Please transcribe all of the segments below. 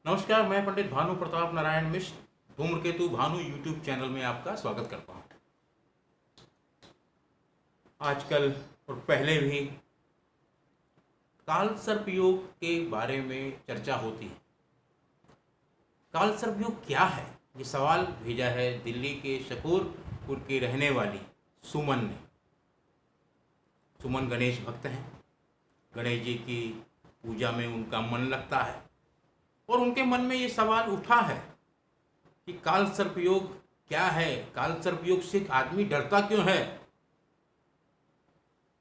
नमस्कार, मैं पंडित Bhanu Pratap Narayan Mishra Dhumraketu Bhanu YouTube channel में आपका स्वागत करता हूँ। आजकल और पहले भी काल सर्प योग के बारे में चर्चा होती है। काल सर्प योग क्या है, ये सवाल भेजा है दिल्ली के शकूरपुर की रहने वाली सुमन ने। सुमन गणेश भक्त हैं। गणेश जी की पूजा में उनका मन लगता है और उनके मन में ये सवाल उठा है कि काल सर्प योग क्या है, काल सर्प योग से आदमी डरता क्यों है।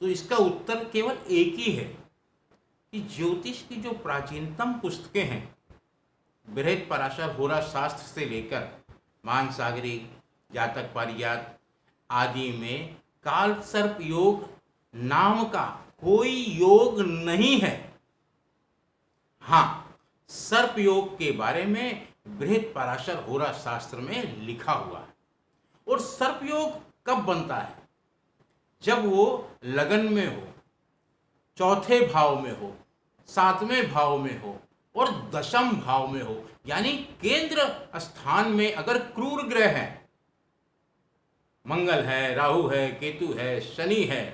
तो इसका उत्तर केवल एक ही है कि ज्योतिष की जो प्राचीनतम पुस्तकें हैं, बृहद पराशर होरा शास्त्र से लेकर मानसागरी, जातक पारिजात आदि में काल सर्प योग नाम का कोई योग नहीं है। हाँ, सर्प योग के बारे में बृहद पराशर होरा शास्त्र में लिखा हुआ है। और सर्प योग कब बनता है? जब वो लगन में हो, चौथे भाव में हो, सातवें भाव में हो और दशम भाव में हो, यानी केंद्र स्थान में अगर क्रूर ग्रह है, मंगल है, राहु है, केतु है, शनि है,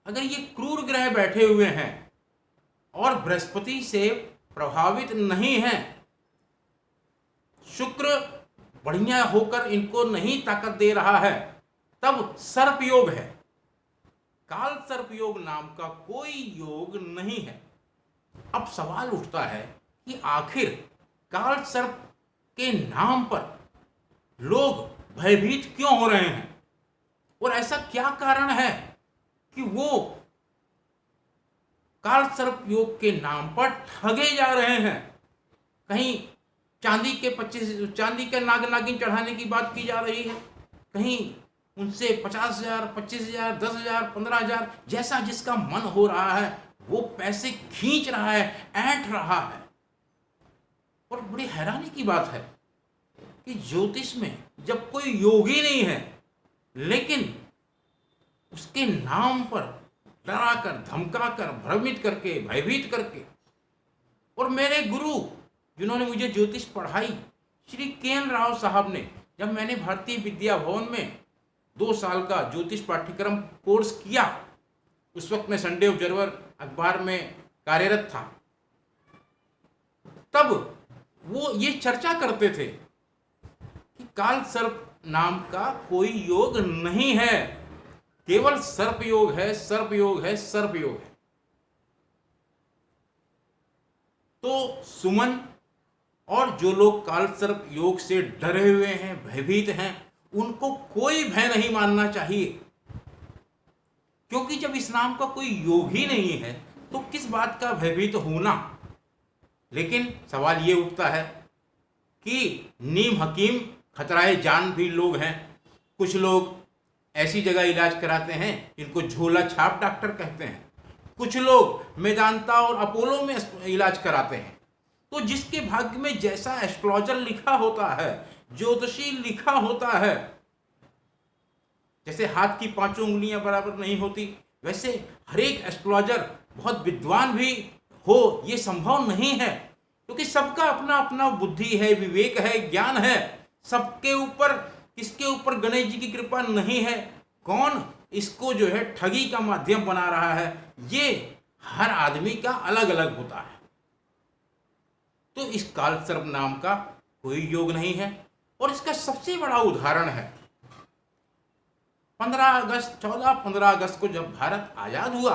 अगर ये क्रूर ग्रह बैठे हुए हैं और बृहस्पति से प्रभावित नहीं है, शुक्र बढ़िया होकर इनको नहीं ताकत दे रहा है, तब सर्प योग है। काल सर्प योग नाम का कोई योग नहीं है। अब सवाल उठता है कि आखिर काल सर्प के नाम पर लोग भयभीत क्यों हो रहे हैं और ऐसा क्या कारण है कि वो काल सर्प योग के नाम पर ठगे जा रहे हैं। कहीं चांदी के नाग नागिन चढ़ाने की बात की जा रही है, कहीं उनसे 50,000, 25,000, 10,000, 15,000 जैसा जिसका मन हो रहा है वो पैसे खींच रहा है, ऐंठ रहा है। और बड़ी हैरानी की बात है कि ज्योतिष में जब कोई योगी नहीं है, लेकिन उसके नाम पर डराकर, धमकाकर, भ्रमित करके, भयभीत करके। और मेरे गुरु जिन्होंने मुझे ज्योतिष पढ़ाई, श्री के.एन. राव साहब ने, जब मैंने भारतीय विद्या भवन में 2 साल का ज्योतिष पाठ्यक्रम कोर्स किया, उस वक्त मैं संडे ऑब्जर्वर अखबार में कार्यरत था, तब वो ये चर्चा करते थे कि काल सर्प नाम का कोई योग नहीं है, केवल सर्प योग है, सर्प योग है, सर्प योग है। तो सुमन और जो लोग काल सर्प योग से डरे हुए हैं, भयभीत हैं, उनको कोई भय नहीं मानना चाहिए, क्योंकि जब इस नाम का कोई योग ही नहीं है तो किस बात का भयभीत होना। लेकिन सवाल ये उठता है कि नीम हकीम खतराए जान भी लोग हैं। कुछ लोग ऐसी जगह इलाज कराते हैं जिनको झोला छाप डॉक्टर कहते हैं, कुछ लोग मेदांता और अपोलो में इलाज कराते हैं। तो जिसके भाग्य में जैसा एस्ट्रोलॉजर लिखा होता है, ज्योतिषी लिखा होता है, जैसे हाथ की 5 उंगलियां बराबर नहीं होती, वैसे हर एक एस्ट्रोलॉजर बहुत विद्वान भी हो ये संभव नहीं है, क्योंकि सबका अपना अपना बुद्धि है, विवेक है, ज्ञान है। सबके ऊपर, किसके ऊपर गणेश जी की कृपा नहीं है, कौन इसको जो है ठगी का माध्यम बना रहा है, ये हर आदमी का अलग अलग होता है। तो इस काल सर्प नाम का कोई योग नहीं है। और इसका सबसे बड़ा उदाहरण है 15 अगस्त को जब भारत आजाद हुआ,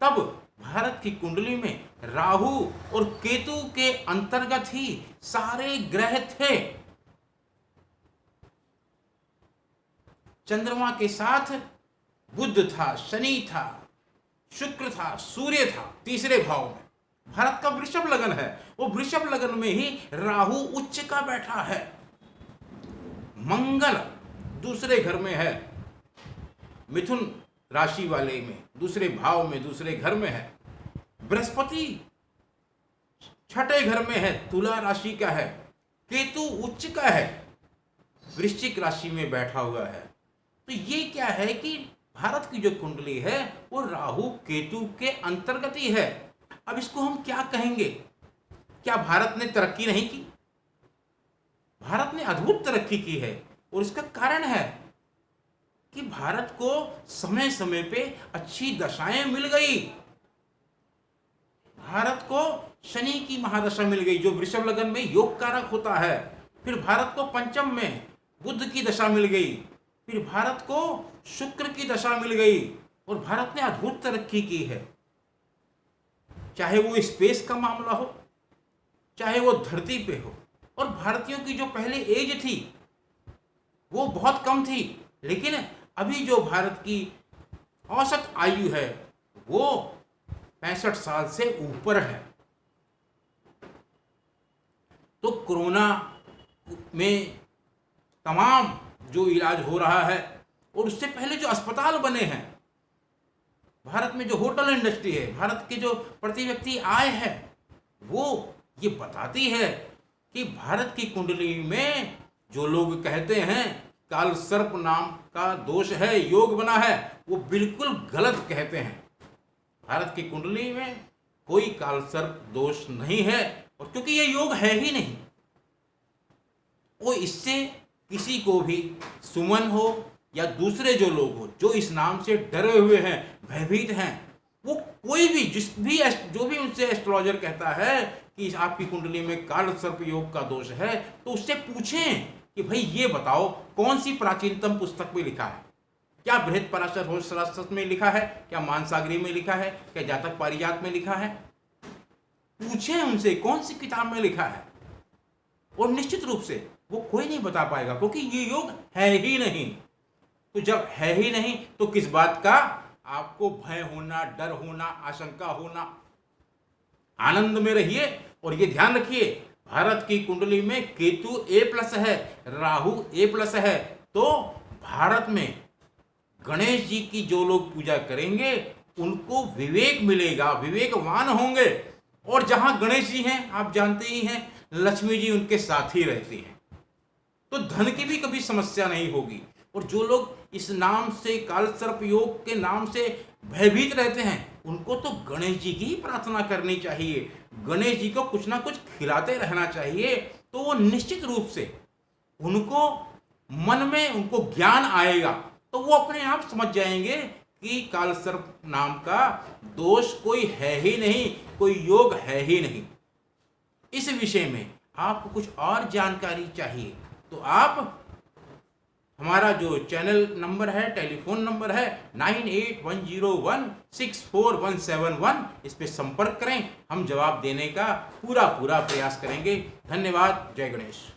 तब भारत की कुंडली में राहु और केतु के अंतर्गत ही सारे ग्रह थे। चंद्रमा के साथ बुध था, शनि था, शुक्र था, सूर्य था तीसरे भाव में। भारत का वृषभ लगन है, वो वृषभ लगन में ही राहु उच्च का बैठा है। मंगल दूसरे घर में है, मिथुन राशि वाले में, दूसरे भाव में, दूसरे घर में है। बृहस्पति छठे घर में है, तुला राशि का है। केतु उच्च का है, वृश्चिक राशि में बैठा हुआ है। तो ये क्या है कि भारत की जो कुंडली है वो राहु केतु के अंतर्गत ही है। अब इसको हम क्या कहेंगे? क्या भारत ने तरक्की नहीं की? भारत ने अद्भुत तरक्की की है, और इसका कारण है कि भारत को समय समय पे अच्छी दशाएं मिल गई। भारत को शनि की महादशा मिल गई, जो वृषभ लगन में योग कारक होता है। फिर भारत को पंचम में बुध की दशा मिल गई। फिर भारत को शुक्र की दशा मिल गई, और भारत ने अद्भुत तरक्की की है। चाहे वो स्पेस का मामला हो, चाहे वो धरती पे हो। और भारतीयों की जो पहले एज थी वो बहुत कम थी, लेकिन अभी जो भारत की औसत आयु है वो 65 साल से ऊपर है। तो कोरोना में तमाम जो इलाज हो रहा है, और उससे पहले जो अस्पताल बने हैं, भारत में जो होटल इंडस्ट्री है, भारत के जो प्रति व्यक्ति आय है, वो ये बताती है कि भारत की कुंडली में जो लोग कहते हैं काल सर्प नाम का दोष है, योग बना है, वो बिल्कुल गलत कहते हैं। भारत की कुंडली में कोई काल सर्प दोष नहीं है, और क्योंकि ये योग है ही नहीं, वो इससे किसी को भी, सुमन हो या दूसरे जो लोग हो जो इस नाम से डरे हुए हैं, भयभीत हैं, वो कोई भी जो भी उनसे एस्ट्रोलॉजर कहता है कि आपकी कुंडली में काल सर्प योग का दोष है, तो उससे पूछें कि भाई ये बताओ कौन सी प्राचीनतम पुस्तक में लिखा है? क्या बृहद पराशर शास्त्र में लिखा है? क्या मानसागरी में लिखा है? क्या जातक पारिजात में लिखा है? पूछें उनसे कौन सी किताब में लिखा है, और निश्चित रूप से वो कोई नहीं बता पाएगा, क्योंकि ये योग है ही नहीं। तो जब है ही नहीं तो किस बात का आपको भय होना, डर होना, आशंका होना? आनंद में रहिए, और ये ध्यान रखिए भारत की कुंडली में केतु A+ है, राहु A+ है, तो भारत में गणेश जी की जो लोग पूजा करेंगे उनको विवेक मिलेगा, विवेकवान होंगे। और जहां गणेश जी हैं, आप जानते ही हैं, लक्ष्मी जी उनके साथ ही रहती हैं, तो धन की भी कभी समस्या नहीं होगी। और जो लोग इस नाम से, काल सर्प योग के नाम से भयभीत रहते हैं, उनको तो गणेश जी की ही प्रार्थना करनी चाहिए, गणेश जी को कुछ ना कुछ खिलाते रहना चाहिए। तो वो निश्चित रूप से उनको मन में उनको ज्ञान आएगा, तो वो अपने आप समझ जाएंगे कि काल सर्प नाम का दोष कोई है ही नहीं, कोई योग है ही नहीं। इस विषय में आपको कुछ और जानकारी चाहिए तो आप हमारा जो चैनल नंबर है, टेलीफोन नंबर है 9810164171, इस पे संपर्क करें, हम जवाब देने का पूरा प्रयास करेंगे। धन्यवाद। जय गणेश।